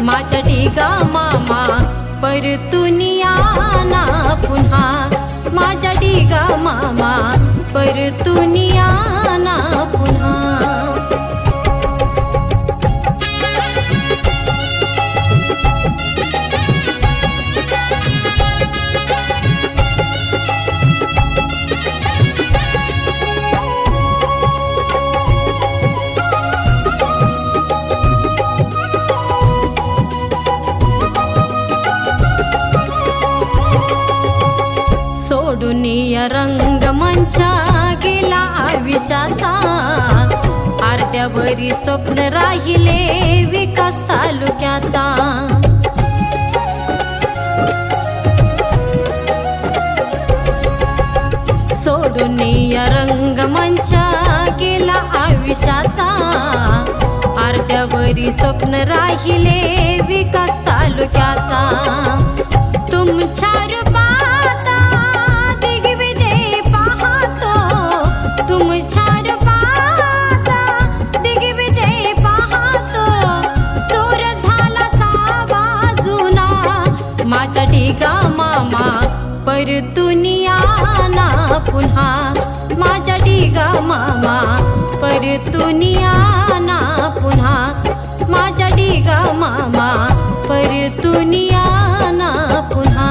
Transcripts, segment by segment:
माझ्या ढिगा मामा परतून या ना पुन्हा, माझ्या ढिगा मामा परतून या ना पुन्हा। दुनिया रंगमंचा गेला आयुष्याचा, अर्ध्यावरी स्वप्न राहिले विकास तालुक्याचा। सोडून या रंगमंचा गेला आयुष्याचा, अर्ध्यावरी स्वप्न राहिले विकास तालुक्याचा। तुमच्या रूपात दिग्विजय पाहतो, तुमच्या रूपात दिग्विजय पाहतो, चोर झाला सावाजुना। माझ्या ढिगा मामा परतून या ना पुन्हा, माझ्या ढिगा मामा परतून या ना पुन्हा, माझ्या ढिगा मामा परतून या ना पुन्हा।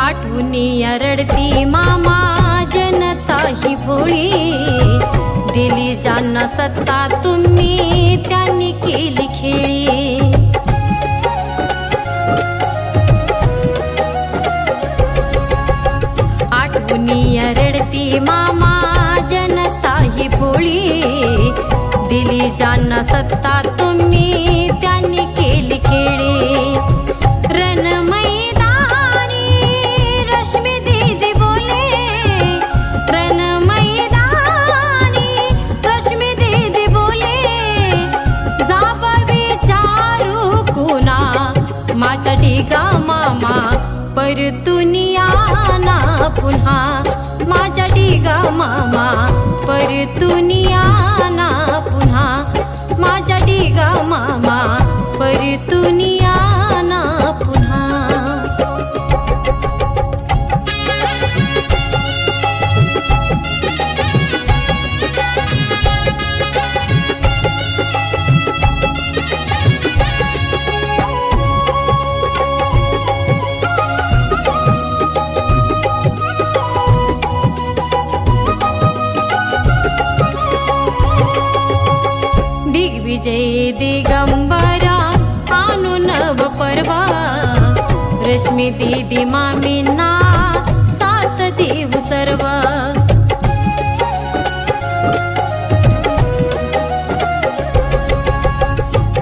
आठवणीया रडती मामा जनता ही भोळी, दिली ज्यांना सत्ता तुम्ही त्यांनी केली खेळी। आठवणीया रडती मामा जनता ही भोळी, दिली ज्यांना सत्ता तुम्ही त्यांनी केली खेळी। रणमय माझ्या ढिगा मामा परतून या ना पुन्हा, माझ्या ढिगा मामा परतून या ना पुन्हा, माझ्या ढिगा मामा परतून या ना पुन्हा। दिग्विजय दिगंबरा आणू नव पर्वा, रश्मी दीदी मामींना साथ देऊ सर्व।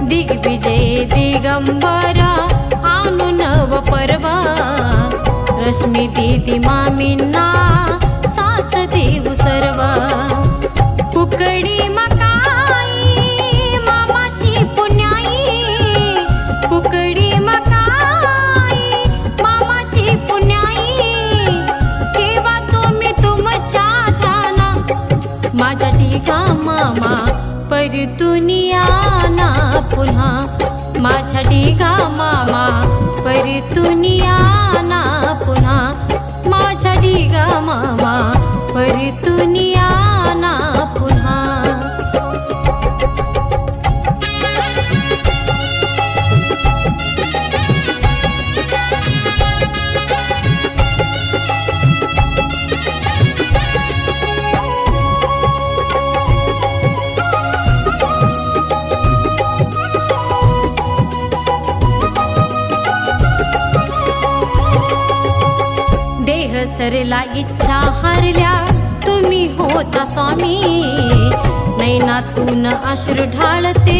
दिग्विजय दिगंबरा आणू नव पर्वा, रश्मी दीदी मामींना साथ देऊ सर्व। कुकडी कुकडी मकाई मामाची पुण्याई, केव्हा तुम्ही तुमच्या ध्याना। माझ्या ढिगा मामा परतून या ना पुन्हा, माझ्या ढिगा मामा परतून या ना पुन्हा, माझ्या ढिगा मामा परतून या ना पुन्हा। सरला इच्छा हारल्या तुम्ही होता स्वामी नैनातून अश्रू ढाळते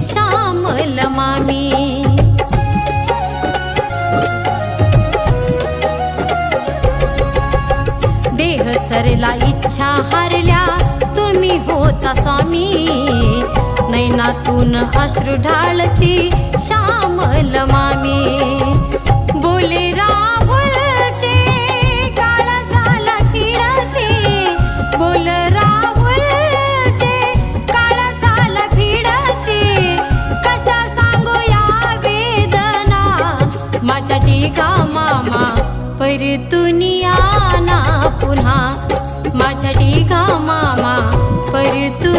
श्यामल मामी देह सरला इच्छा हारल्या तुम्ही होता स्वामी नैनातून अश्रू ढाळते श्यामल मामी बोले राहुलचे काळ झाला फिरते बोल राहुलचे काळ झाला फिरते कशा सांगू या वेदना माझ्या टिका मामा परतुनिया ना पुन्हा माझ्या टिका मामा परतु